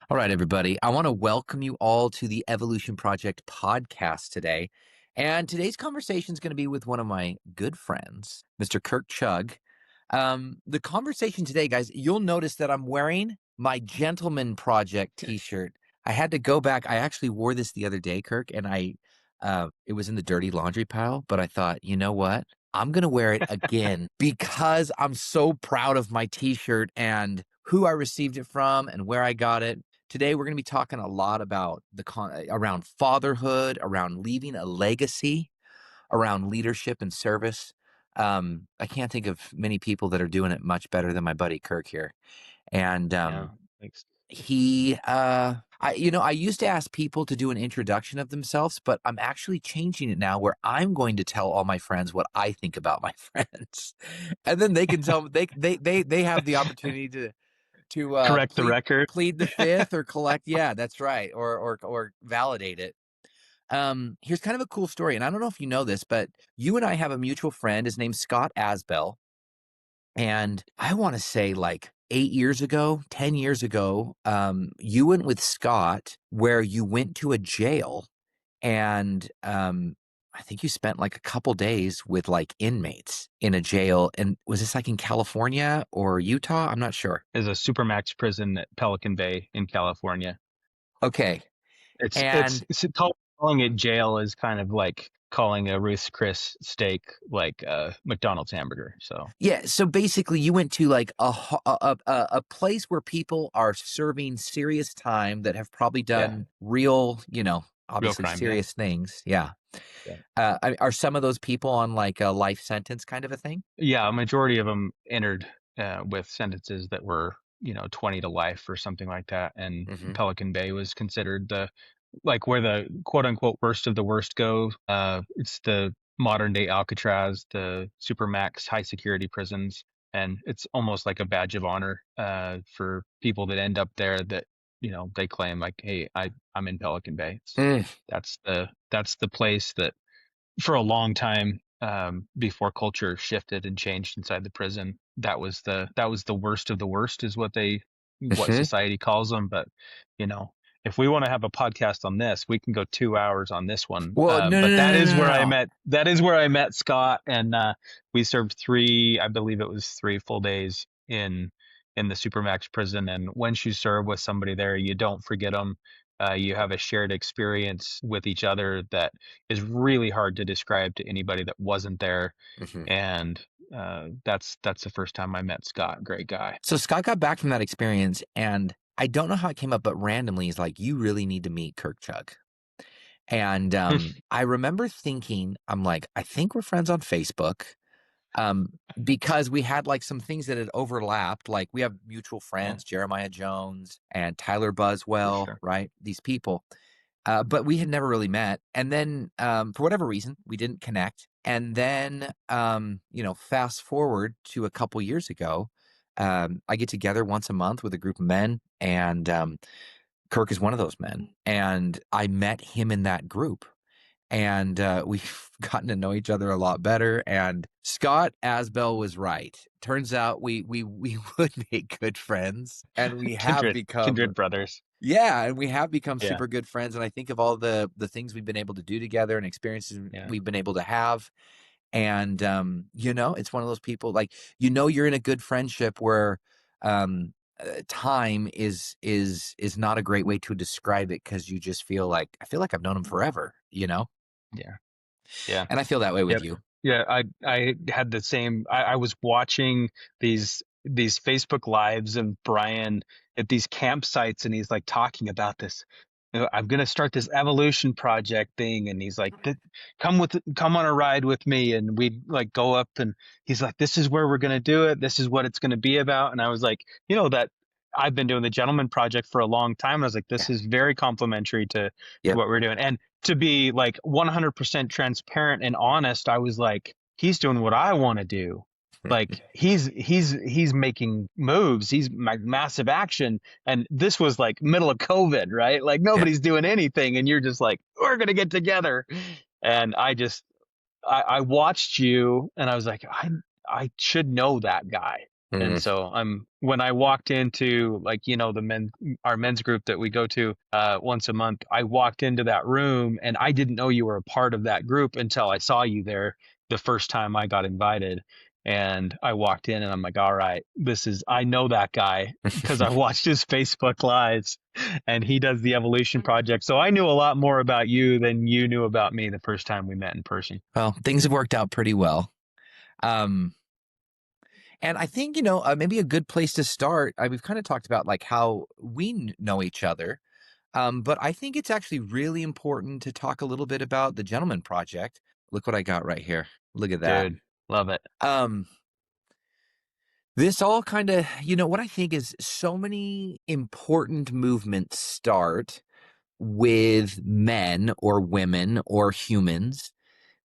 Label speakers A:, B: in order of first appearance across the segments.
A: All right, everybody. I want to welcome you all to the Evolution Project podcast today. And today's conversation is going to be with one of my good friends, Mr. Kirk Chugg. The conversation today, guys, you'll notice that I'm wearing my Gentleman Project t-shirt. I had to go back. I actually wore this the other day, Kirk, and it was in the dirty laundry pile, but I thought, you know what? I'm going to wear it again because I'm so proud of my t-shirt and who I received it from and where I got it. Today, we're going to be talking a lot about around fatherhood, around leaving a legacy, around leadership and service. I can't think of many people that are doing it much better than my buddy Kirk here. And
B: Yeah, thanks.
A: I used to ask people to do an introduction of themselves, but I'm actually changing it now where I'm going to tell all my friends what I think about my friends. And then they can tell they have the opportunity to
B: Correct the record.
A: plead the fifth or collect. Yeah, that's right. Or validate it. Here's kind of a cool story. And I don't know if you know this, but you and I have a mutual friend. His name's Scott Asbell. And I want to say like 8 years ago, 10 years ago, you went with Scott where you went to a jail and I think you spent like a couple days with like inmates in a jail. And was this like in California or Utah? I'm not sure.
B: Is a supermax prison at Pelican Bay in California.
A: Okay.
B: It's
A: And
B: calling it jail is kind of like calling a Ruth's Chris steak like a McDonald's hamburger. So
A: yeah, so basically you went to like a place where people are serving serious time that have probably
B: yeah,
A: done real,
B: real
A: obviously
B: crime. Yeah,
A: serious things. Yeah.
B: yeah,
A: Are some of those people on like a life sentence kind of a thing?
B: yeah. A majority of them entered with sentences that were 20 to life or something like that. And
A: Hmm.
B: Pelican Bay was considered the like where the quote unquote worst of the worst go. It's the modern day Alcatraz, the supermax high security prisons, and it's almost like a badge of honor for people that end up there that they claim like, hey, I'm in Pelican Bay.
A: Mm.
B: That's the place that for a long time before culture shifted and changed inside the prison. That was the worst of the worst is what
A: Hmm.
B: society calls them. But you know, if we want to have a podcast on this, we can go 2 hours on this one.
A: Well, no, no,
B: But
A: no,
B: that
A: no,
B: is
A: no,
B: where I
A: no.
B: met. That is where I met Scott, and we served I believe it was 3 full days in the supermax prison. And once you serve with somebody there, you don't forget them. You have a shared experience with each other that is really hard to describe to anybody that wasn't there.
A: Hmm.
B: And that's the first time I met Scott. Great guy.
A: So Scott got back from that experience, and I don't know how it came up, but randomly he's like, "You really need to meet Kirk Chugg." And I remember thinking, I'm like, I think we're friends on Facebook. um, because we had like some things that had overlapped. Like we have mutual
B: Yeah,
A: friends, Jeremiah Jones and Tyler
B: for
A: Buswell,
B: sure.
A: right? These people. But we had never really met. And then for whatever reason, we didn't connect. And then, fast forward to a couple years ago, I get together once a month with a group of men, and Kirk is one of those men. And I met him in that group, and we've gotten to know each other a lot better. And Scott Asbell was right. Turns out we would make good friends, and we have become
B: Kindred brothers.
A: and we have become
B: Yeah,
A: super good friends. And I think of all the things we've been able to do together and experiences
B: yeah,
A: we've been able to have. And it's one of those people like you're in a good friendship where time is not a great way to describe it because you just feel like I feel like I've known him forever.
B: yeah, yeah.
A: And I feel that way with
B: Yep.
A: you.
B: Yeah, I had the same. I was watching these Facebook lives of Bryan at these campsites, and he's like talking about this. I'm gonna start this evolution project thing, and he's like, come on a ride with me, and we like go up, and he's like, this is where we're gonna do it. This is what it's gonna be about. And I was like, that I've been doing the Gentleman Project for a long time. And I was like,
A: Yeah.
B: this is very complimentary to
A: Yep.
B: what we're doing. And to be like 100% transparent and honest, I was like, he's doing what I want to do. Like he's making moves. He's like massive action. And this was like middle of COVID, right? Like
A: Yep.
B: nobody's doing anything. And you're just like, we're going to get together. And I watched you and I was like, I should know that guy. And
A: Mhm.
B: so when I walked into, like, our men's group that we go to once a month, I walked into that room and I didn't know you were a part of that group until I saw you there the first time I got invited. And I walked in and I'm like, all right, I know that guy because I watched his Facebook lives and he does the Evolution Project. So I knew a lot more about you than you knew about me the first time we met in person.
A: Well, things have worked out pretty well. Um, and I think, maybe a good place to start, we've kind of talked about like how we know each other. But I think it's actually really important to talk a little bit about the Gentleman Project. Look what I got right here. Look at that.
B: Dude, love it.
A: Um, this all kind of, what I think is so many important movements start with men or women or humans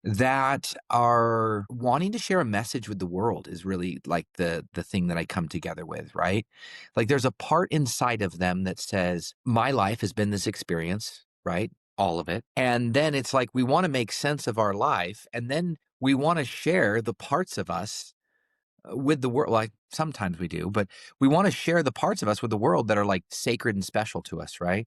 A: that are wanting to share a message with the world is really like the thing that I come together with, right? Like there's a part inside of them that says, my life has been this experience, right? All of it. And then it's like we want to make sense of our life and then we want to share the parts of us with the world. Like sometimes we do, but we want to share the parts of us with the world that are like sacred and special to us, right?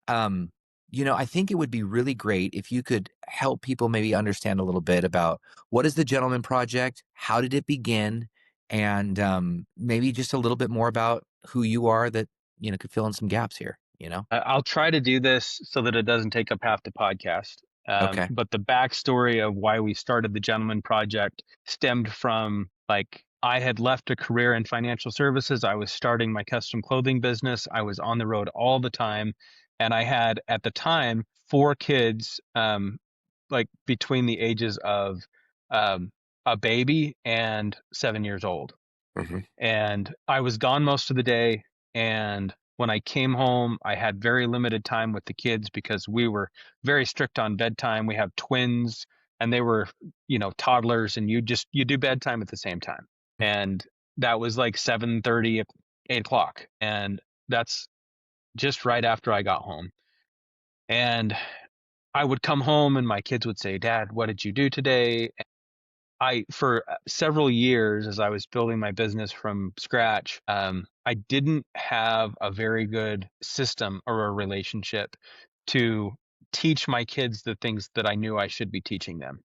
A: Um, I think it would be really great if you could help people maybe understand a little bit about what is the Gentleman Project, how did it begin, and maybe just a little bit more about who you are that could fill in some gaps here.
B: I'll try to do this so that it doesn't take up half the podcast.
A: Okay.
B: But the backstory of why we started the Gentleman Project stemmed from, like, I had left a career in financial services. I was starting my custom clothing business. I was on the road all the time. And I had, at the time, four kids, like between the ages of um, a baby and 7 years old.
A: Hmm.
B: And I was gone most of the day. And when I came home, I had very limited time with the kids because we were very strict on bedtime. We have twins and they were, toddlers, and you do bedtime at the same time. And that was like 7:30, 8 o'clock. And that's just right after I got home. And I would come home and my kids would say, Dad, what did you do today? For several years, as I was building my business from scratch, I didn't have a very good system or a relationship to teach my kids the things that I knew I should be teaching them.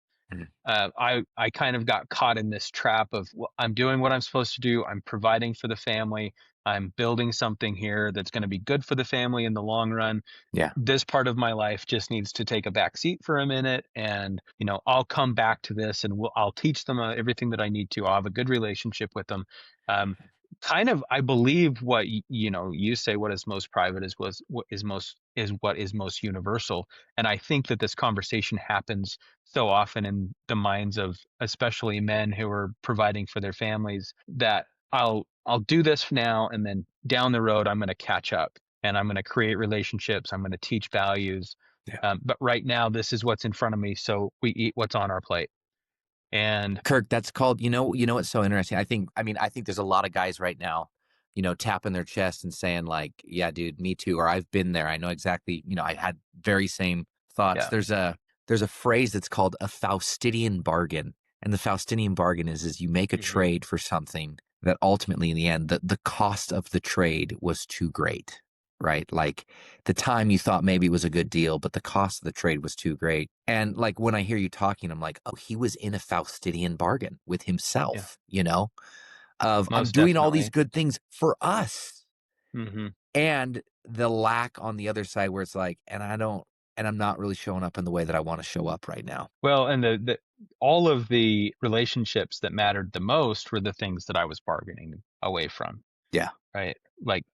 B: I kind of got caught in this trap of, well, I'm doing what I'm supposed to do. I'm providing for the family. I'm building something here that's going to be good for the family in the long run.
A: Yeah.
B: This part of my life just needs to take a back seat for a minute, and I'll come back to this and I'll teach them everything that I need to. I'll have a good relationship with them. um, Kind of, I believe what you say, what is most private is what is most universal. And I think that this conversation happens so often in the minds of especially men who are providing for their families, that I'll do this now, and then down the road I'm going to catch up and I'm going to create relationships. I'm going to teach values.
A: Yeah.
B: But right now, this is what's in front of me. So we eat what's on our plate. And
A: Kirk, that's called, what's so interesting? I think there's a lot of guys right now, tapping their chest and saying like, yeah, dude, me too. Or I've been there. I know exactly, I had very same thoughts.
B: yeah,
A: There's a phrase that's called a Faustidian bargain. And the Faustidian bargain is you make a
B: hmm
A: trade for something that ultimately in the end, the cost of the trade was too great, right? Like the time you thought maybe it was a good deal, but the cost of the trade was too great. And like when I hear you talking, I'm like, oh, he was in a Faustidian bargain with
B: yeah,
A: himself, of I'm
B: most
A: doing all these
B: definitely.
A: good things for us.
B: hmm
A: And the lack on the other side where it's like, and I'm not really showing up in the way that I want to show up right now.
B: Well, and the all of the relationships that mattered the most were the things that I was bargaining away from.
A: Yeah.
B: Right, like,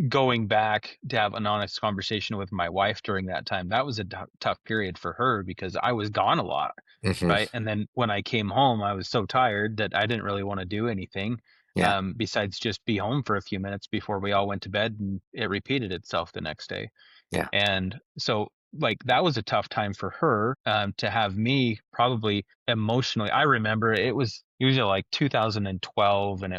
B: going back to have an honest conversation with my wife during that time, that was a tough period for her because I was gone a lot,
A: Hmm.
B: right? And then when I came home, I was so tired that I didn't really want to do anything,
A: Yeah.
B: besides just be home for a few minutes before we all went to bed, and it repeated itself the next day.
A: Yeah.
B: And so, like, that was a tough time for her, to have me probably emotionally. I remember it was, It was like 2012, and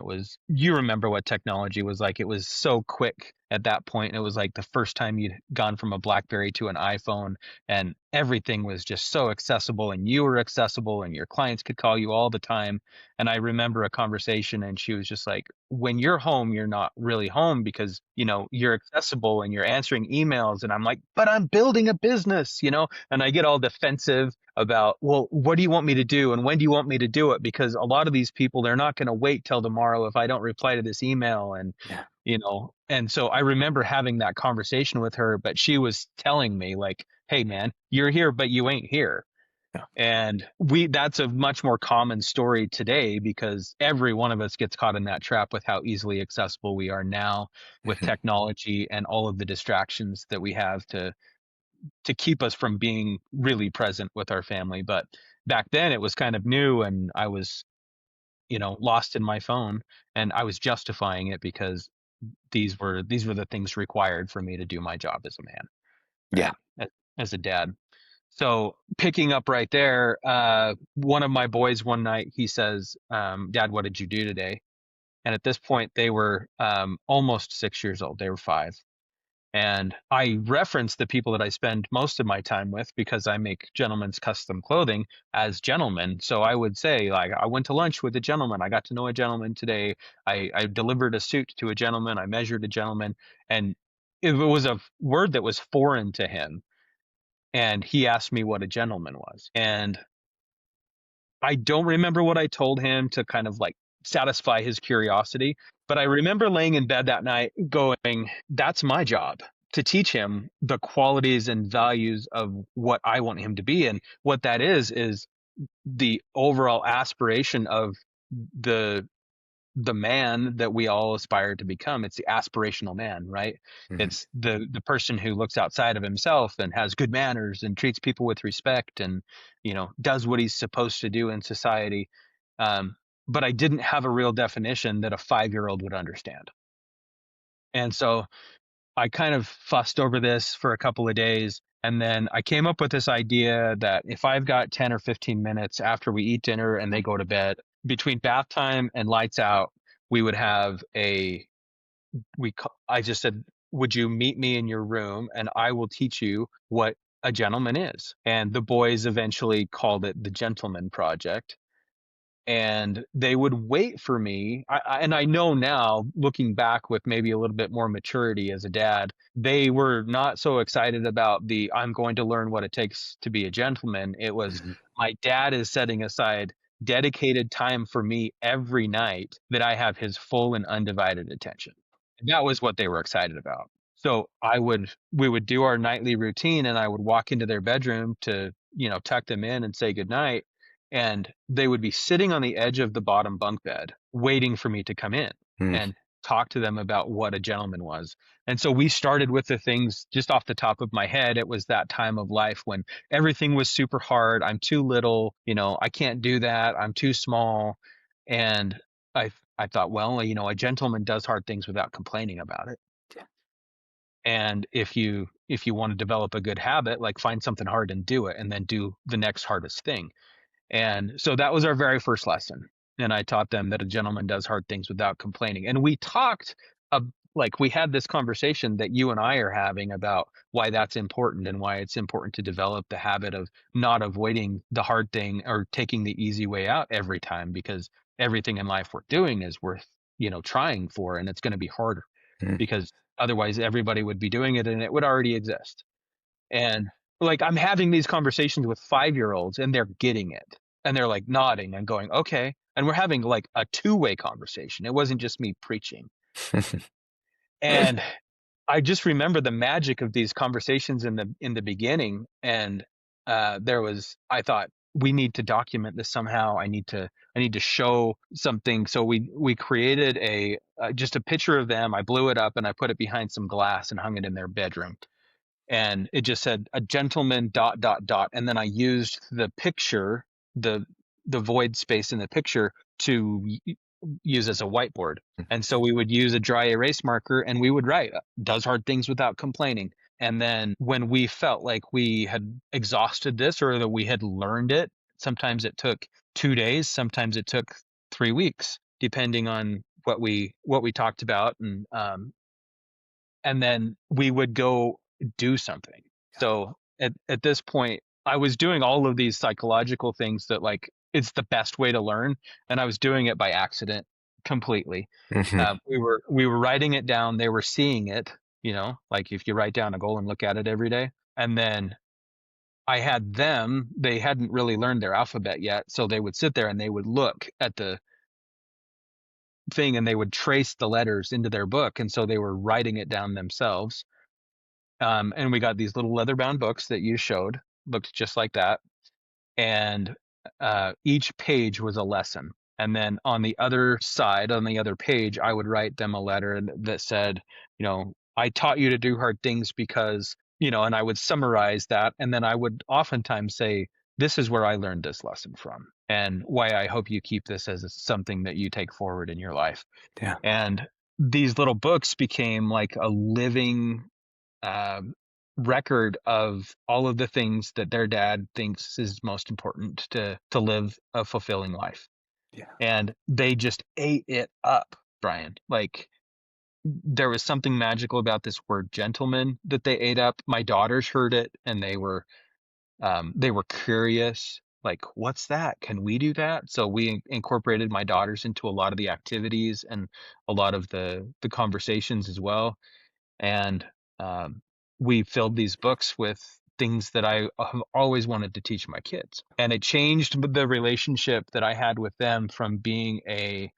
B: you remember what technology was like. It was so quick at that point. And it was like the first time you'd gone from a BlackBerry to an iPhone, and everything was just so accessible, and you were accessible, and your clients could call you all the time. And I remember a conversation, and she was just like, when you're home, you're not really home because, you're accessible and you're answering emails. And I'm like, but I'm building a business, and I get all defensive about, well, what do you want me to do? And when do you want me to do it? Because a lot of these people, they're not going to wait till tomorrow if I don't reply to this email.
A: Yeah.
B: And so I remember having that conversation with her, but she was telling me like, hey man, you're here, but you ain't here.
A: Yeah.
B: And that's a much more common story today because every one of us gets caught in that trap with how easily accessible we are now with
A: Mhm.
B: technology and all of the distractions that we have to keep us from being really present with our family. But back then it was kind of new, and I was, lost in my phone, and I was justifying it because these were the things required for me to do my job as a man,
A: Yeah.
B: right? As a dad. So picking up right there, one of my boys one night, he says, Dad, what did you do today? And at this point, they were almost 6 years old. They were 5. And I reference the people that I spend most of my time with because I make gentlemen's custom clothing as gentlemen. So I would say, like, I went to lunch with a gentleman. I got to know a gentleman today. I delivered a suit to a gentleman. I measured a gentleman. And it was a word that was foreign to him. And he asked me what a gentleman was. And I don't remember what I told him to kind of like satisfy his curiosity, but I remember laying in bed that night going, that's my job to teach him the qualities and values of what I want him to be. And what that is the overall aspiration of the the man that we all aspire to become. It's the aspirational man, right?
A: Mhm.
B: It's the person who looks outside of himself and has good manners and treats people with respect and, does what he's supposed to do in society. But I didn't have a real definition that a 5-year-old would understand. And so I kind of fussed over this for a couple of days. And then I came up with this idea that if I've got 10 or 15 minutes after we eat dinner and they go to bed, between bath time and lights out, we would have I just said, would you meet me in your room and I will teach you what a gentleman is? And the boys eventually called it the Gentleman Project, and they would wait for me. And I know now, looking back with maybe a little bit more maturity as a dad, they were not so excited about the I'm going to learn what it takes to be a gentleman. It was
A: Mhm.
B: my dad is setting aside dedicated time for me every night that I have his full and undivided attention. And that was what they were excited about. So we would do our nightly routine, and I would walk into their bedroom to, tuck them in and say goodnight, and they would be sitting on the edge of the bottom bunk bed waiting for me to come in
A: Mhm.
B: and talk to them about what a gentleman was. And so we started with the things just off the top of my head. It was that time of life when everything was super hard. I'm too little, I can't do that. I'm too small. And I thought, well, a gentleman does hard things without complaining about it.
A: Yeah.
B: And if you want to develop a good habit, like find something hard and do it and then do the next hardest thing. And so that was our very first lesson. And I taught them that a gentleman does hard things without complaining. And we talked, like we had this conversation that you and I are having about why that's important and why it's important to develop the habit of not avoiding the hard thing or taking the easy way out every time, because everything in life we're doing is worth, trying for, and it's going to be harder
A: Mhm.
B: because otherwise everybody would be doing it and it would already exist. And, like, I'm having these conversations with 5-year-olds and they're getting it. And they're, like, nodding and going, "Okay." And we're having, like, a two-way conversation. It wasn't just me preaching. And I just remember the magic of these conversations in the beginning, and, I thought, "We need to document this somehow. I need to show something." So we created just a picture of them. I blew it up and I put it behind some glass and hung it in their bedroom, and it just said a gentleman dot dot dot, and then I used the picture, the the void space in the picture to use as a whiteboard. And so we would use a dry erase marker and we would write does hard things without complaining. And then when we felt like we had exhausted this or that we had learned it, sometimes it took 2 days, sometimes it took 3 weeks, depending on what we talked about, and then we would go do something. So at this point, I was doing all of these psychological things that like it's the best way to learn, and I was doing it by accident completely.
A: Hmm.
B: We were writing it down. They were seeing it, like if you write down a goal and look at it every day, and then I had them. They hadn't really learned their alphabet yet, so they would sit there and they would look at the thing and they would trace the letters into their book, and so they were writing it down themselves. And we got these little leather bound books that you showed, looked just like that. And each page was a lesson. And then on the other side, on the other page, I would write them a letter that said, I taught you to do hard things because, and I would summarize that. And then I would oftentimes say, this is where I learned this lesson from, and why I hope you keep this as something that you take forward in your life.
A: Yeah.
B: And these little books became like a living um, record of all of the things that their dad thinks is most important to live a fulfilling life.
A: Yeah.
B: And they just ate it up, Brian. Like there was something magical about this word gentleman that they ate up. My daughters heard it and they were curious. Like, what's that? Can we do that? So we incorporated my daughters into a lot of the activities and a lot of the conversations as well. And um, we filled these books with things that I have always wanted to teach my kids. And it changed the relationship that I had with them from being an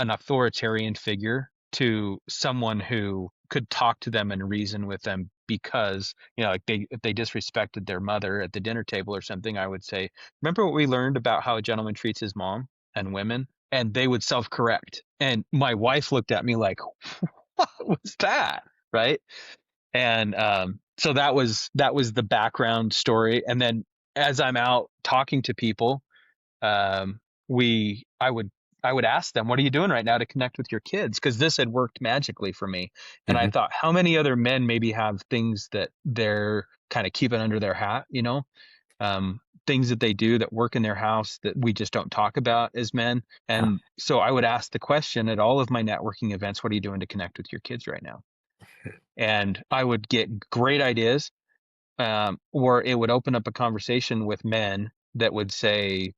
B: authoritarian figure to someone who could talk to them and reason with them, because like if they disrespected their mother at the dinner table or something, I would say, remember what we learned about how a gentleman treats his mom and women? And they would self-correct, and my wife looked at me like, what was that, right? And so that was the background story. And then as I'm out talking to people, um, we I would ask them, what are you doing right now to connect with your kids? Because this had worked magically for me. And I
A: Hmm.
B: thought, how many other men maybe have things that they're kind of keeping under their hat, things that they do that work in their house that we just don't talk about as men.
A: Yeah.
B: And so I would ask the question at all of my networking events, what are you doing to connect with your kids right now? And I would get great ideas, or it would open up a conversation with men that would say,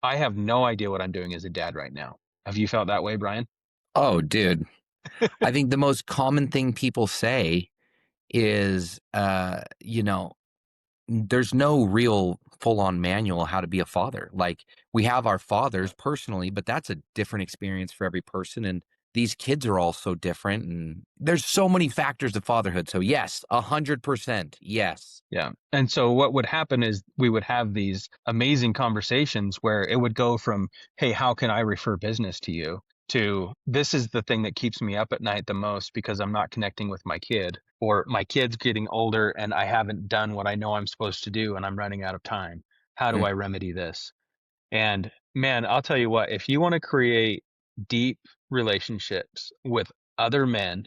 B: I have no idea what I'm doing as a dad right now. Have you felt that way, Brian?
A: Oh, dude. I think the most common thing people say is, there's no real full on manual how to be a father. Like we have our fathers personally, but that's a different experience for every person. And these kids are all so different. And there's so many factors to fatherhood. So, yes, 100%. Yes.
B: Yeah. And so what would happen is we would have these amazing conversations where it would go from, hey, how can I refer business to you? To this is the thing that keeps me up at night the most because I'm not connecting with my kid, or my kid's getting older and I haven't done what I know I'm supposed to do and I'm running out of time. How do
A: Mm,
B: I remedy this? And man, I'll tell you what, if you want to create deep relationships with other men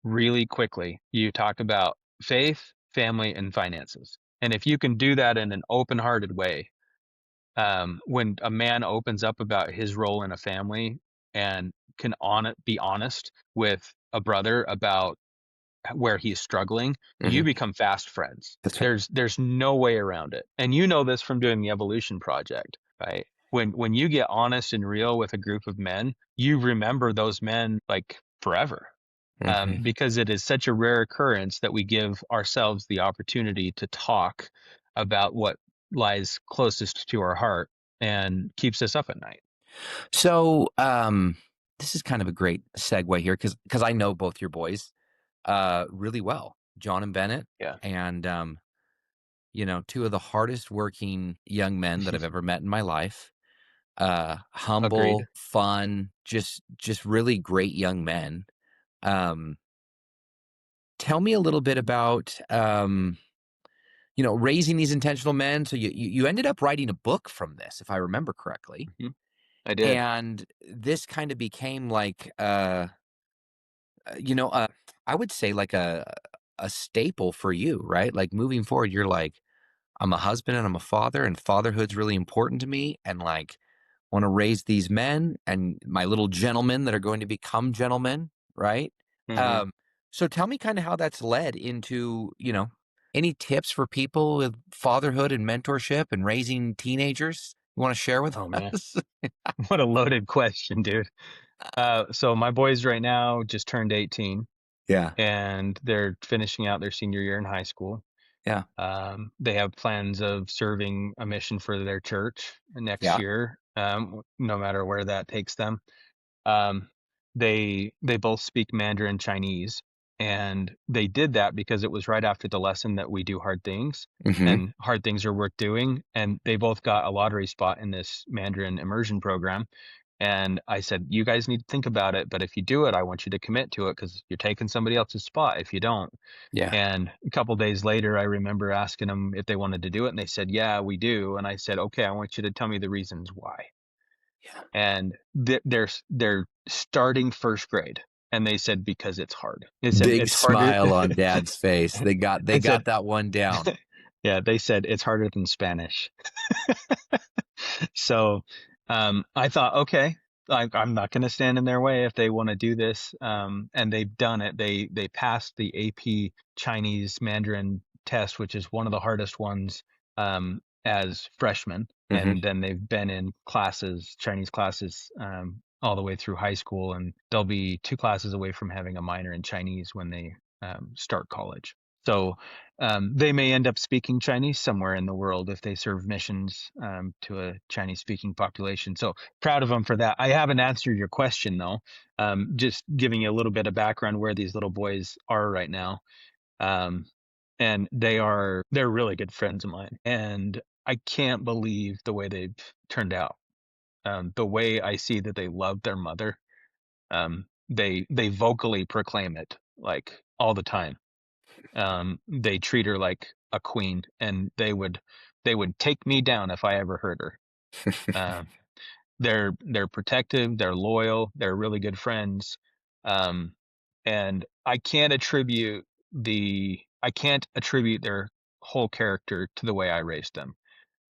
B: really quickly, you talk about faith, family, and finances. And if you can do that in an open hearted way, when a man opens up about his role in a family and can be honest with a brother about where he's struggling, you
A: mhm.
B: become fast friends.
A: That's right.
B: There's no way around it. And you know this from doing the evolution project, right? When you get honest and real with a group of men, you remember those men like forever.
A: Mhm.
B: Because it is such a rare occurrence that we give ourselves the opportunity to talk about what lies closest to our heart and keeps us up at night.
A: So, this is kind of a great segue here because I know both your boys really well, John and Bennett,
B: Yeah,
A: and two of the hardest working young men that I've ever met in my life.
B: agreed.
A: Humble, fun, just really great young men. Um, Tell me a little bit about raising these intentional men. So you ended up writing a book from this, if I remember correctly.
B: Mhm. I did.
A: And this kind of became like I would say like a staple for you, right? Like moving forward, you're like, I'm a husband and I'm a father, and fatherhood's really important to me. And like want to raise these men and my little gentlemen that are going to become gentlemen, right?
B: Hmm.
A: Um, so tell me kind of how that's led into, any tips for people with fatherhood and mentorship and raising teenagers you want to share with
B: Oh man,
A: us?
B: what a loaded question, dude. So my boys right now just turned 18
A: Yeah.
B: and they're finishing out their senior year in high school.
A: Yeah.
B: They have plans of serving a mission for their church next
A: Yeah.
B: year, no matter where that takes them. Um, they both speak Mandarin Chinese, and they did that because it was right after the lesson that we do hard things,
A: Hmm.
B: and hard things are worth doing. And they both got a lottery spot in this Mandarin immersion program. And I said, you guys need to think about it, but if you do it, I want you to commit to it because you're taking somebody else's spot if you don't.
A: Yeah.
B: And a couple days later, I remember asking them if they wanted to do it, and they said, "Yeah, we do." And I said, "Okay, I want you to tell me the reasons why."
A: Yeah.
B: And they're starting first grade, and they said because it's hard. They said
A: Big
B: it's harder.
A: smile on dad's face. They
B: They said,
A: got that one down.
B: yeah, they said it's harder than Spanish. So I thought, okay, I'm not going to stand in their way if they want to do this. And they've done it. They passed the AP Chinese Mandarin test, which is one of the hardest ones as freshmen.
A: Hmm.
B: And then they've been in classes, Chinese classes, all the way through high school. And they'll be 2 classes away from having a minor in Chinese when they start college. So they may end up speaking Chinese somewhere in the world if they serve missions to a Chinese speaking population. So proud of them for that. I haven't answered your question though. Just giving you a little bit of background where these little boys are right now. Um, and they're really good friends of mine. And I can't believe the way they've turned out. The way I see that they love their mother. They vocally proclaim it like all the time. They treat her like a queen, and they would take me down if I ever hurt her. Um, they're protective, they're loyal, they're really good friends, um, and I can't attribute their whole character to the way I raised them.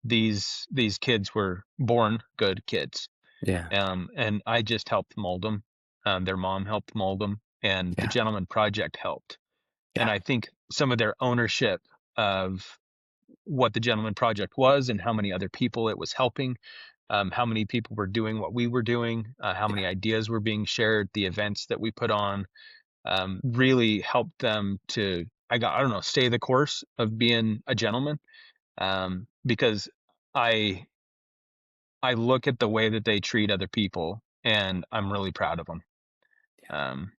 B: These kids were born good kids,
A: Yeah.
B: and I just helped mold them. Their mom helped mold them, and the
A: Yeah.
B: Gentleman Project helped. And
A: Yeah.
B: I think some of their ownership of what the Gentleman Project was and how many other people it was helping, how many people were doing what we were doing, how
A: Yeah.
B: many ideas were being shared, the events that we put on, really helped them to, I don't know, stay the course of being a gentleman. Because I, I look at the way that they treat other people and I'm really proud of them. Um,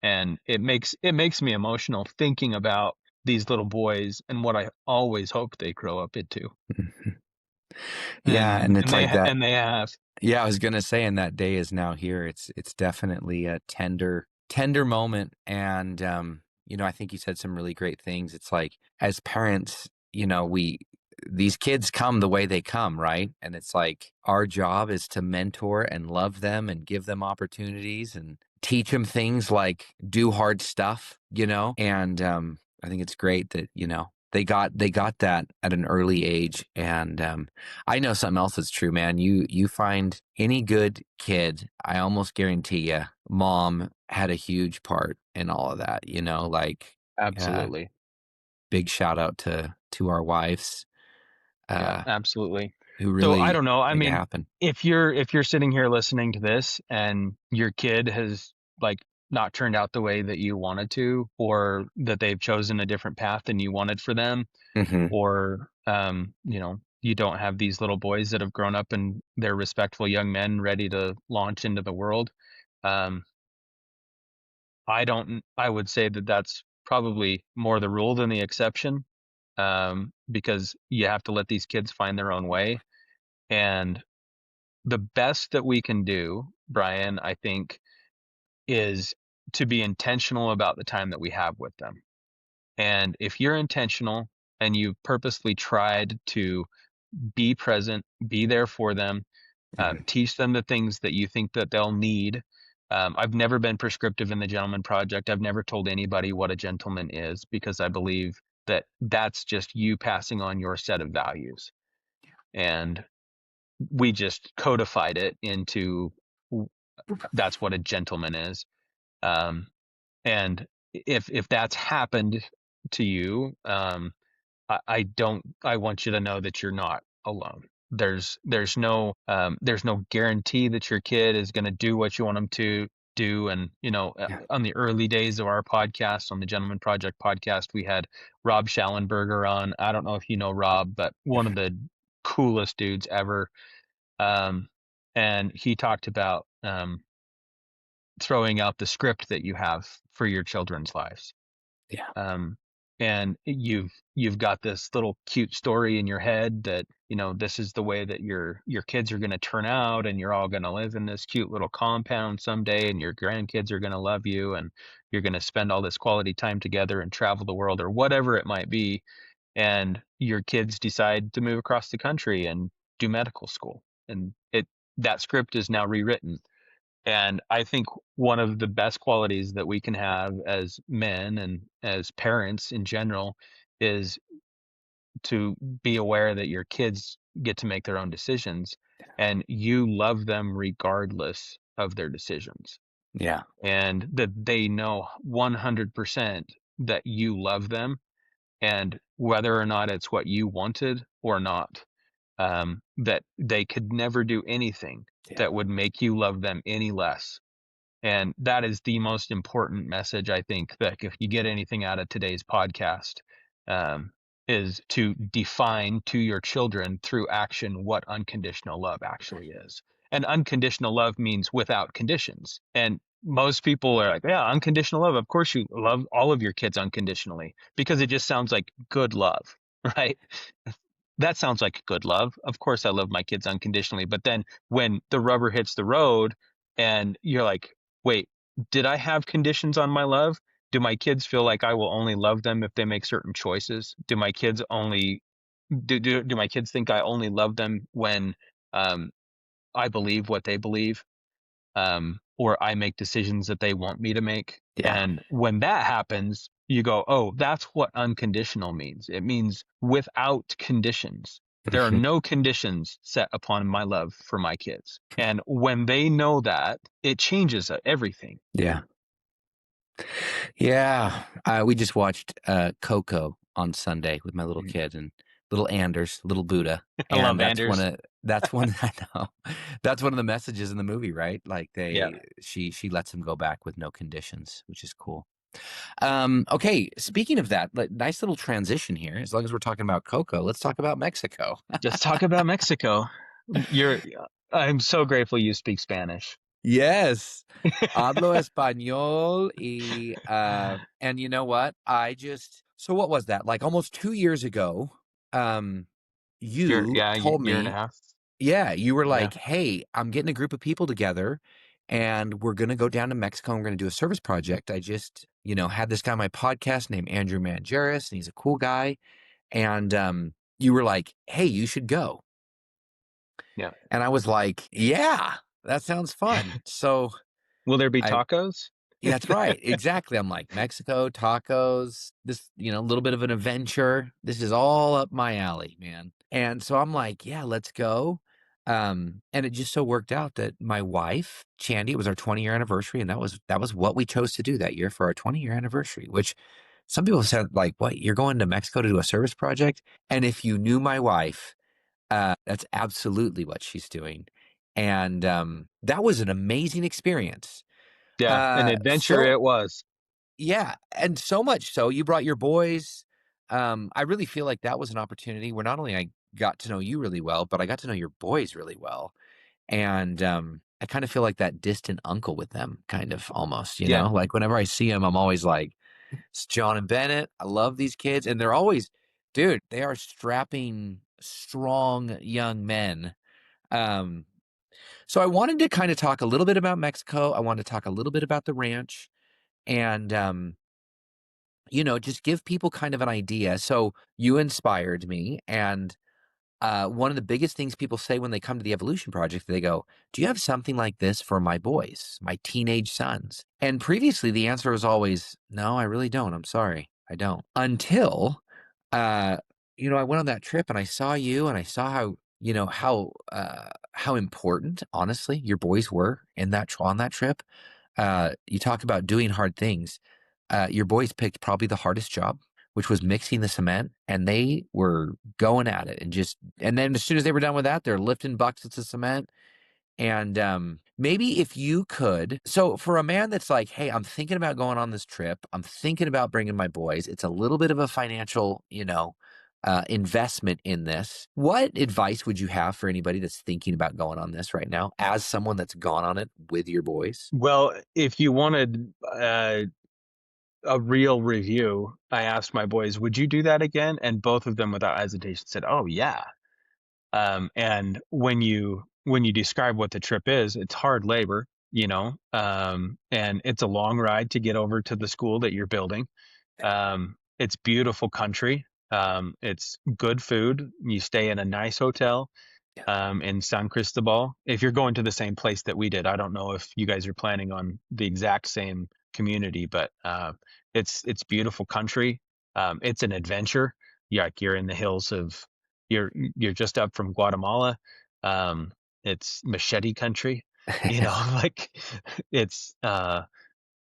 B: and it makes me emotional thinking about these little boys and what I always hope they grow up into.
A: Mhm. Yeah,
B: And
A: and it's
B: and they
A: like that.
B: and they have.
A: Yeah, I was gonna say, and that day is now here. It's definitely a tender moment, and I think you said some really great things. It's like as parents, we these kids come the way they come, right? And it's like our job is to mentor and love them and give them opportunities and teach them things like do hard stuff, and I think it's great that they got that at an early age, and I know something else that's true, man. You find any good kid, I almost guarantee you, mom had a huge part in all of that. Like, uh,
B: Absolutely.
A: big shout out to our wives,
B: Yeah,
A: uh,
B: absolutely.
A: who
B: So I
A: really
B: don't know. I
A: make it
B: mean,
A: happen.
B: if you're sitting here listening to this and your kid has like not turned out the way that you wanted to, or that they've chosen a different path than you wanted for them,
A: Hmm.
B: or you don't have these little boys that have grown up and they're respectful young men ready to launch into the world. Um, I would say that that's probably more the rule than the exception, because you have to let these kids find their own way. And the best that we can do, Brian, I think, is to be intentional about the time that we have with them. And if you're intentional and you purposely tried to be present, be there for them,
A: Hmm.
B: teach them the things that you think that they'll need. I've never been prescriptive in the Gentleman Project. I've never told anybody what a gentleman is because I believe that that's just you passing on your set of values. And we just codified it into that's what a gentleman is. Um, and if that's happened to you, I want you to know that you're not alone. There's no guarantee that your kid is going to do what you want them to do. And
A: Yeah.
B: on the early days of our podcast, on the Gentleman Project podcast, we had Rob Schallenberger on. I don't know if you know Rob, but one of the coolest dudes ever. Um, and he talked about throwing out the script that you have for your children's lives.
A: Yeah.
B: um, and you've got this little cute story in your head that this is the way that your kids are going to turn out, and you're all going to live in this cute little compound someday, and your grandkids are going to love you, and you're going to spend all this quality time together and travel the world or whatever it might be. And your kids decide to move across the country and do medical school, and that script is now rewritten. And I think one of the best qualities that we can have as men and as parents in general is to be aware that your kids get to make their own decisions, and you love them regardless of their decisions,
A: Yeah.
B: and that they know 100% that you love them, and whether or not it's what you wanted or not, that they could never do anything
A: Yeah.
B: that would make you love them any less. And that is the most important message, I think, that if you get anything out of today's podcast, um, is to define to your children through action what unconditional love actually is. And unconditional love means without conditions. And most people are like, yeah, unconditional love. Of course, you love all of your kids unconditionally because it just sounds like good love, right? That sounds like good love. Of course, I love my kids unconditionally. But then when the rubber hits the road and you're like, wait, did I have conditions on my love? Do my kids feel like I will only love them if they make certain choices? Do my kids think I only love them when um, I believe what they believe, or I make decisions that they want me to make?
A: Yeah.
B: And when that happens, you go, oh, that's what unconditional means. It means without conditions. There are
A: Mhm.
B: no conditions set upon my love for my kids. And when they know that, it changes everything.
A: Yeah. Yeah. We just watched Coco on Sunday with my little
B: Mm.
A: kid and little Anders, little Buddha.
B: I
A: And
B: love Anders.
A: that's one I know. That's one of the messages in the movie, right? Like
B: Yeah.
A: she lets him go back with no conditions, which is cool. Okay, speaking of that, nice little transition here. As long as we're talking about Coco, let's talk about Mexico.
B: Just talk about Mexico. You're I'm so grateful you speak Spanish.
A: Yes. Hablo español and you know what? So what was that? Like almost 2 years ago, um, you told
B: Year and a
A: me,
B: half.
A: yeah, you were
B: Yeah.
A: like, "Hey, I'm getting a group of people together and we're gonna go down to Mexico and we're gonna do a service project. I just, had this guy on my podcast named Andrew Mangeris, and he's a cool guy." And you were like, "Hey, you should go."
B: Yeah.
A: And I was like, "Yeah, that sounds fun." So
B: Will there be
A: I
B: tacos?
A: Yeah, that's right. Exactly. I'm like, Mexico, tacos, this, a little bit of an adventure. This is all up my alley, man. And so I'm like, yeah, let's go. And it just so worked out that my wife, Chandy, it was our 20-year anniversary, and that was what we chose to do that year for our 20-year anniversary, which some people said, like, what, you're going to Mexico to do a service project? And if you knew my wife, that's absolutely what she's doing. And that was an amazing experience.
B: Yeah, an adventure
A: So
B: it was.
A: yeah, and so much so you brought your boys. I really feel like that was an opportunity where not only I got to know you really well, but I got to know your boys really well. And I kind of feel like that distant uncle with them, kind of almost,
B: Yeah.
A: like whenever I see them, I'm always like, it's John and Bennett. I love these kids. And they're always, dude, they are strapping, strong young men. Um, so I wanted to kind of talk a little bit about Mexico. I wanted to talk a little bit about the ranch and just give people kind of an idea. So you inspired me. And one of the biggest things people say when they come to the Evolution Project, they go, "Do you have something like this for my boys, my teenage sons?" And previously the answer was always, "No, I really don't. I'm sorry. I don't." Until, uh, I went on that trip and I saw you and I saw how how important, honestly, your boys were in on that trip. You talk about doing hard things. Your boys picked probably the hardest job, which was mixing the cement, and they were going at it and then as soon as they were done with that, they're lifting buckets of cement. And maybe if you could, so for a man that's like, hey, I'm thinking about going on this trip, I'm thinking about bringing my boys, it's a little bit of a financial, investment in this. What advice would you have for anybody that's thinking about going on this right now, as someone that's gone on it with your boys?
B: Well, if you wanted a real review, I asked my boys, "Would you do that again?" And both of them, without hesitation, said, "Oh yeah." And when you describe what the trip is, it's hard labor, and it's a long ride to get over to the school that you're building. It's beautiful country. It's good food. You stay in a nice hotel
A: Yeah.
B: in San Cristobal. If you're going to the same place that we did, I don't know if you guys are planning on the exact same community, but it's beautiful country. It's an adventure. Yeah, like you're in the hills of you're just up from Guatemala. Um, it's machete country, like it's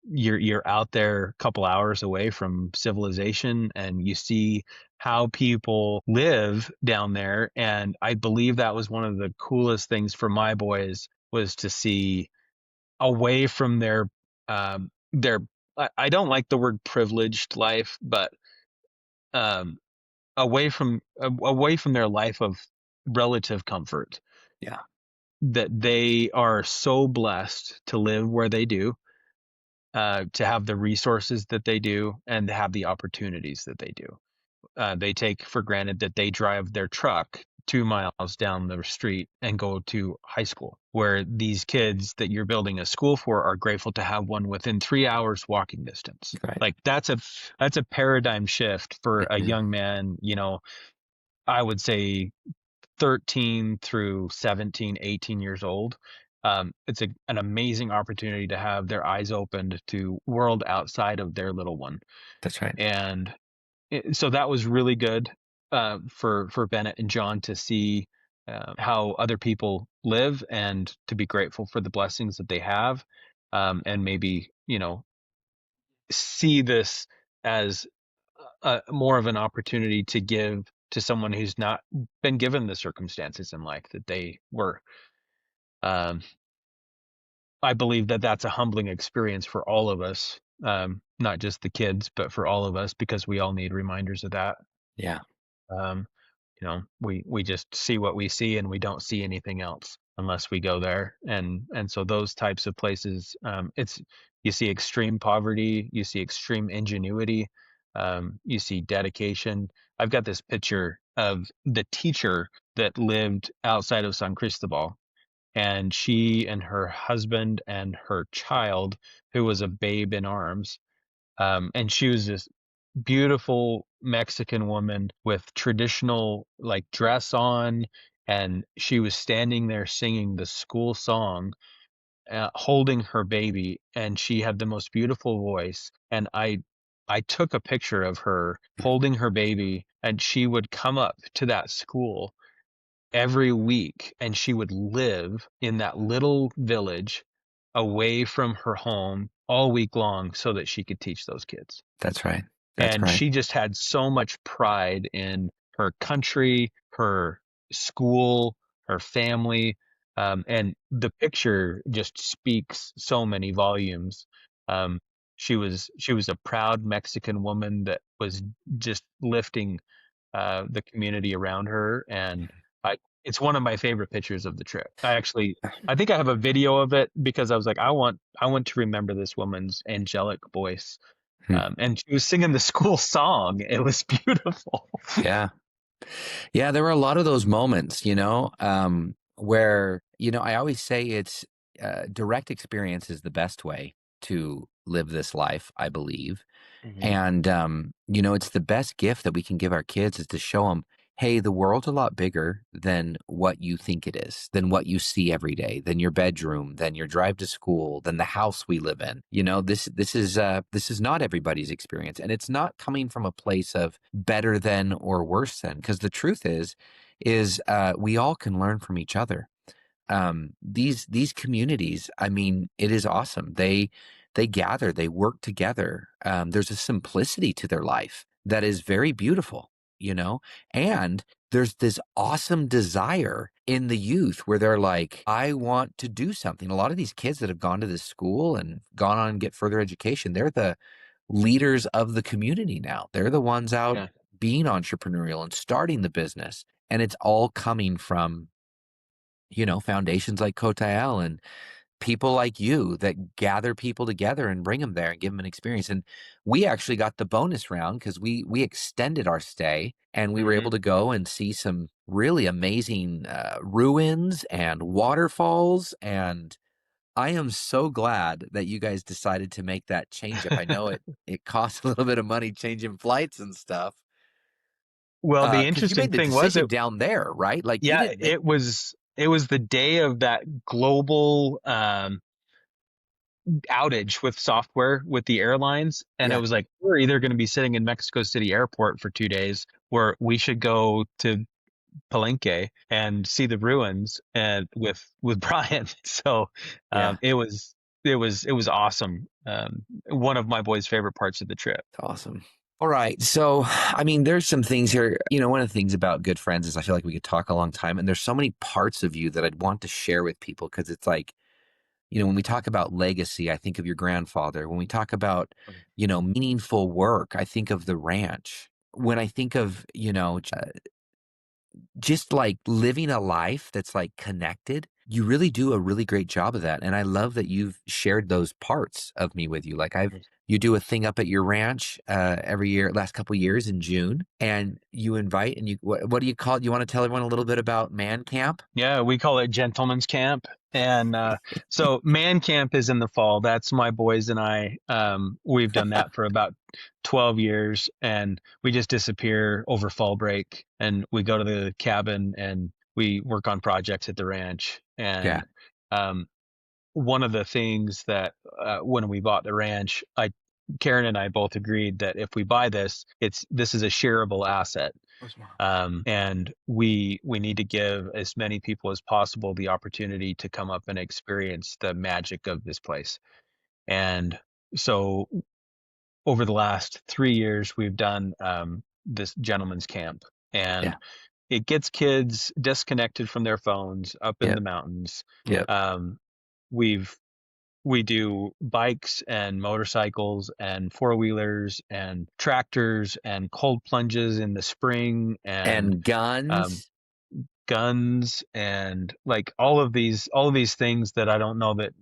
B: you're out there a couple hours away from civilization, and you see how people live down there. And I believe that was one of the coolest things for my boys, was to see away from their I don't like the word privileged life, but um away from their life of relative comfort,
A: Yeah.
B: that they are so blessed to live where they do, to have the resources that they do, and to have the opportunities that they do. They take for granted that they drive their truck 2 miles down the street and go to high school, where these kids that you're building a school for are grateful to have one within 3 hours walking distance.
A: Right.
B: Like that's a paradigm shift for a
A: Mhm.
B: young man, I would say 13 through 17, 18 years old. It's an amazing opportunity to have their eyes opened to world outside of their little one.
A: That's right.
B: And so that was really good, for Bennett and John to see how other people live, and to be grateful for the blessings that they have, and maybe see this as more of an opportunity to give to someone who's not been given the circumstances in life that they were. Um, I believe that that's a humbling experience for all of us, not just the kids, but for all of us, because we all need reminders of that.
A: Yeah.
B: Um, we just see what we see, and we don't see anything else unless we go there. And so those types of places, it's you see extreme poverty, you see extreme ingenuity, you see dedication. I've got this picture of the teacher that lived outside of San Cristobal, and she and her husband and her child, who was a babe in arms, and she was this beautiful Mexican woman with traditional like dress on, and she was standing there singing the school song, holding her baby, and she had the most beautiful voice. And I took a picture of her holding her baby, and she would come up to that school every week, and she would live in that little village away from her home all week long so that she could teach those kids.
A: That's right. That's
B: And
A: right.
B: she just had so much pride in her country, her school, her family, and the picture just speaks so many volumes. Um, she was a proud Mexican woman that was just lifting the community around her, and it's one of my favorite pictures of the trip. I think I have a video of it, because I was like, I want to remember this woman's angelic voice,
A: Hmm.
B: and she was singing the school song. It was beautiful.
A: Yeah. Yeah, there were a lot of those moments, where, I always say it's direct experience is the best way to live this life, I believe.
B: Mhm.
A: And, it's the best gift that we can give our kids is to show them, hey, the world's a lot bigger than what you think it is, than what you see every day, than your bedroom, than your drive to school, than the house we live in. This is not everybody's experience, and it's not coming from a place of better than or worse than, because the truth is we all can learn from each other. These communities, I mean, it is awesome. They gather, they work together. There's a simplicity to their life that is very beautiful, you know. And there's this awesome desire in the youth where they're like, I want to do something. A lot of these kids that have gone to this school and gone on and get further education, they're the leaders of the community now. They're the ones out
B: Yeah.
A: being entrepreneurial and starting the business. And it's all coming from, foundations like Kotael and people like you that gather people together and bring them there and give them an experience. And we actually got the bonus round because we extended our stay and we were able
B: Hmm.
A: to go and see some really amazing ruins and waterfalls. And I am so glad that you guys decided to make that change up. I know it costs a little bit of money changing flights and stuff.
B: Well, the
A: Because you
B: interesting
A: made the
B: thing was
A: decision down there, right? Like you
B: yeah,
A: didn't make.
B: it was the day of that global outage with software with the airlines, and it
A: Yeah,
B: was like we're either going to be sitting in Mexico City airport for 2 days, where we should go to Palenque and see the ruins and with Brian. So
A: yeah.
B: it was awesome. One of my boys' favorite parts of the trip.
A: Awesome. All right. So, I mean, there's some things here. One of the things about good friends is I feel like we could talk a long time, and there's so many parts of you that I'd want to share with people because it's like, when we talk about legacy, I think of your grandfather. When we talk about, meaningful work, I think of the ranch. When I think of, just like living a life that's like connected, you really do a really great job of that. And I love that you've shared those parts of me with you. Like you do a thing up at your ranch every year, last couple years in June, and you invite and what do you call it? You want to tell everyone a little bit about Man Camp?
B: Yeah, we call it gentleman's camp. And so man camp is in the fall. That's my boys and I. We've done that for about 12 years, and we just disappear over fall break and we go to the cabin and we work on projects at the ranch.
A: Yeah.
B: And um, one of the things that when we bought the ranch, Karen and I both agreed that if we buy this is a shareable asset, and we need to give as many people as possible the opportunity to come up and experience the magic of this place. And so over the last 3 years, we've done this gentleman's camp, and
A: Yeah.
B: it gets kids disconnected from their phones up in the
A: Yep.
B: mountains.
A: Yep.
B: Um, we've we do bikes and motorcycles and four-wheelers and tractors and cold plunges in the spring and
A: And
B: um,
A: guns.
B: guns and like all of these things that I don't know that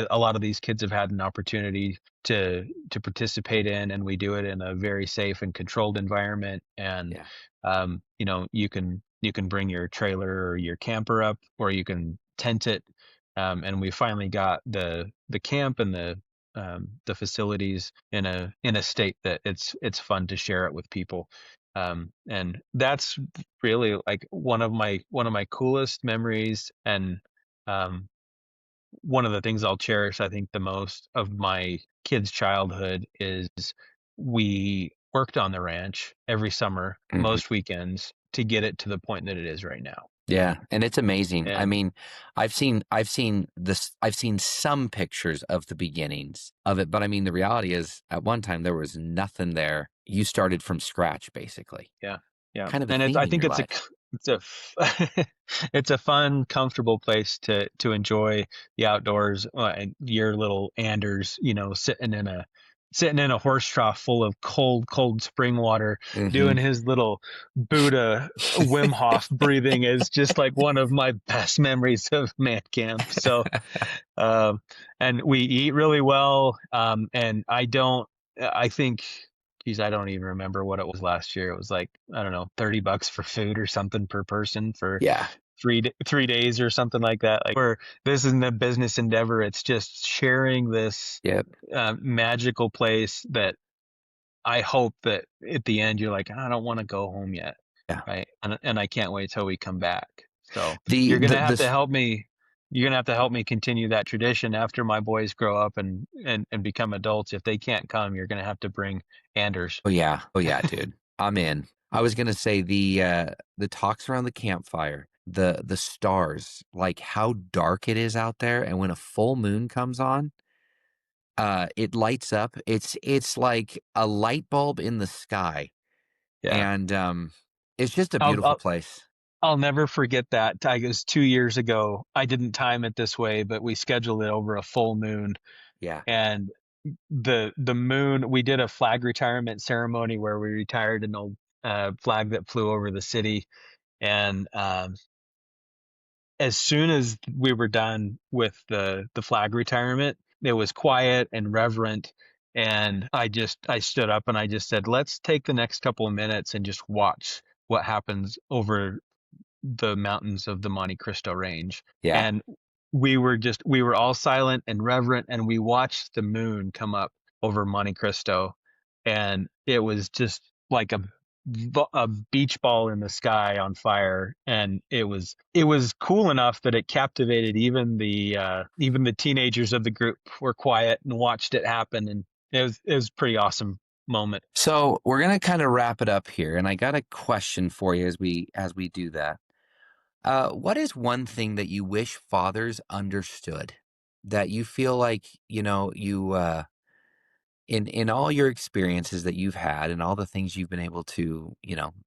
B: a lot of these kids have had an opportunity to participate in, and we do it in a very safe and controlled environment. And
A: Yeah.
B: you can bring your trailer or your camper up, or you can tent it. And we finally got the camp and the facilities in a state that it's fun to share it with people. And that's really like one of my coolest memories. And um, one of the things I'll cherish, I think, the most of my kids' childhood is we worked on the ranch every summer,
A: Mhm.
B: most weekends, to get it to the point that it is right now.
A: Yeah, and it's amazing. I
B: And
A: mean, I've seen some pictures of the beginnings of it, but I mean the reality is at one time there was nothing there. You started from scratch basically.
B: yeah, yeah,
A: Kind of a
B: and
A: theme
B: I
A: in
B: think
A: your life.
B: it's it's a fun, comfortable place to enjoy the outdoors. And your little Anders, sitting in a horse trough full of cold spring water, doing
A: Mhm.
B: his little Buddha Wim Hof breathing is just like one of my best memories of man camp. So um, and we eat really well. And I think, geez, I don't even remember what it was last year. It was like, I don't know, $30 for food or something per person for
A: Yeah.
B: 3 days or something like that. Like, where this isn't a business endeavor. It's just sharing this
A: Yep.
B: magical place that I hope that at the end you're like, I don't want to go home yet.
A: Yeah.
B: right? And I can't wait till we come back. So
A: The
B: you're
A: the
B: gonna have to
A: this
B: help me. You're gonna have to help me continue that tradition after my boys grow up and become adults. If they can't come, you're gonna have to bring Anders.
A: Oh yeah. Oh yeah, dude. I'm in. I was gonna say the talks around the campfire, the stars, like how dark it is out there, and when a full moon comes on, it lights up. It's like a light bulb in the sky,
B: Yeah,
A: and it's just a
B: I'll
A: beautiful
B: I'll
A: place.
B: I'll never forget that. I guess 2 years ago, I didn't time it this way, but we scheduled it over a full moon,
A: Yeah.
B: and the moon. We did a flag retirement ceremony where we retired an old flag that flew over the city, and as soon as we were done with the flag retirement, it was quiet and reverent. And I stood up and I just said, let's take the next couple of minutes and just watch what happens over the mountains of the Monte Cristo range.
A: Yeah.
B: And we were all silent and reverent, and we watched the moon come up over Monte Cristo, and it was just like a beach ball in the sky on fire. And it was cool enough that it captivated even the teenagers of the group were quiet and watched it happen. And it was a pretty awesome moment.
A: So we're gonna kind of wrap it up here, and I got a question for you as we do that. What is one thing that you wish fathers understood that you feel like, you in all your experiences that you've had and all the things you've been able to,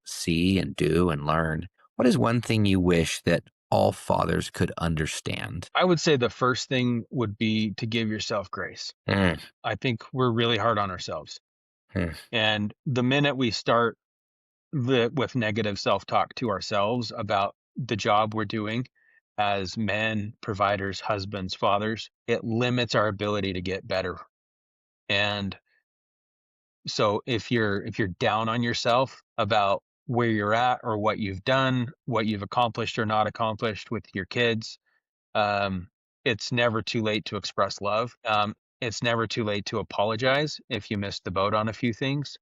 A: see and do and learn, what is one thing you wish that all fathers could understand?
B: I would say the first thing would be to give yourself grace.
A: Mm,
B: I think we're really hard on ourselves.
A: mm,
B: And the minute we start with negative self talk to ourselves about the job we're doing as men, providers, husbands, fathers, it limits our ability to get better. And so if you're down on yourself about where you're at or what you've done, what you've accomplished or not accomplished with your kids, um, it's never too late to express love. It's never too late to apologize if you missed the boat on a few things,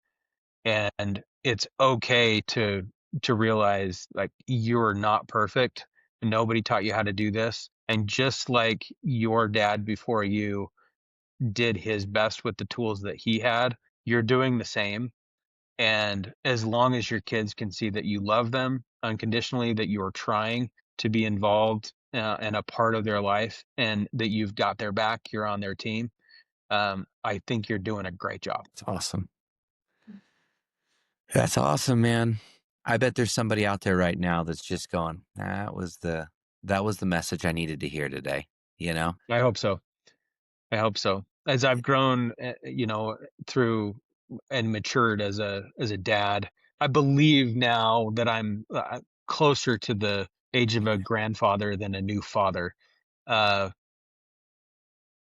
B: and it's okay to realize like you're not perfect. Nobody taught you how to do this, and just like your dad before you did his best with the tools that he had, you're doing the same. And as long as your kids can see that you love them unconditionally, that you're trying to be involved and a part of their life, and that you've got their back, you're on their team, I think you're doing a great job.
A: that's awesome. That's awesome, man. I bet there's somebody out there right now that's just going, that was the message I needed to hear today, you know?
B: I hope so. I hope so. As I've grown, through and matured as a dad, I believe now that I'm closer to the age of a grandfather than a new father. Uh,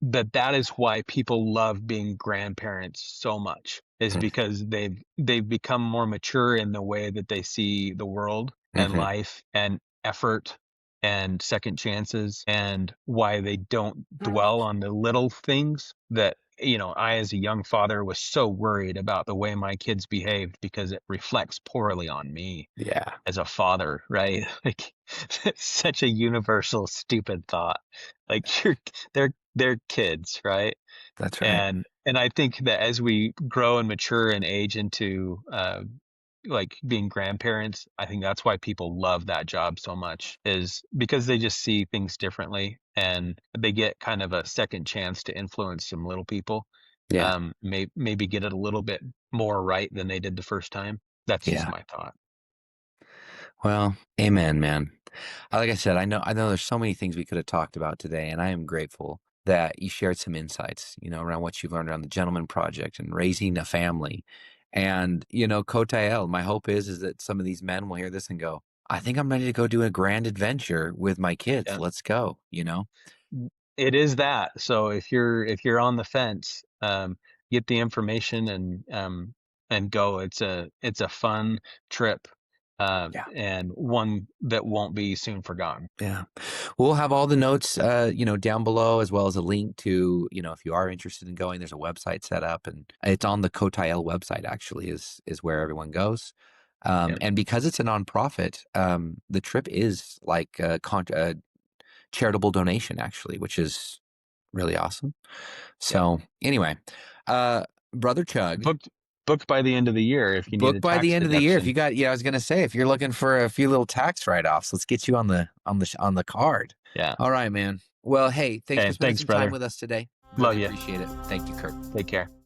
B: that is why people love being grandparents so much, is because they've become more mature in the way that they see the world and
A: Mm-hmm.
B: life and effort and second chances, and why they don't dwell on the little things that, I as a young father was so worried about the way my kids behaved because it reflects poorly on me
A: Yeah,
B: as a father, right? Like it's such a universal stupid thought. Like they're kids, right?
A: that's right.
B: And I think that as we grow and mature and age into like being grandparents, I think that's why people love that job so much, is because they just see things differently and they get kind of a second chance to influence some little people.
A: Yeah,
B: Maybe get it a little bit more right than they did the first time. That's just
A: yeah.
B: my thought.
A: Well, amen, man. Like I said, I know there's so many things we could have talked about today, and I am grateful that you shared some insights, around what you've learned around the Gentleman Project and raising a family. And, Kotael, my hope is that some of these men will hear this and go, I think I'm ready to go do a grand adventure with my kids.
B: Yeah.
A: Let's go.
B: It is that. So if you're on the fence, get the information and go. It's a fun trip,
A: Yeah.
B: and one that won't be soon forgotten.
A: Yeah. We'll have all the notes, down below, as well as a link to, if you are interested in going, there's a website set up, and it's on the Kotael website, actually, is where everyone goes.
B: Yeah.
A: And because it's a nonprofit, the trip is like a charitable donation, actually, which is really awesome.
B: Yeah.
A: So anyway, uh, Brother Chugg,
B: Booked booked by the end of the year if you need
A: book
B: a
A: by the
B: tax
A: end of the year. If
B: deduction.
A: you got, yeah, I was gonna say, if you're looking for a few little tax write-offs, let's get you on the card.
B: Yeah.
A: All right, man. Well, hey, thanks for
B: Hey,
A: spending
B: thanks,
A: some time
B: brother.
A: with us today. Really
B: Love you.
A: appreciate it. Thank you, Kirk.
B: Take care.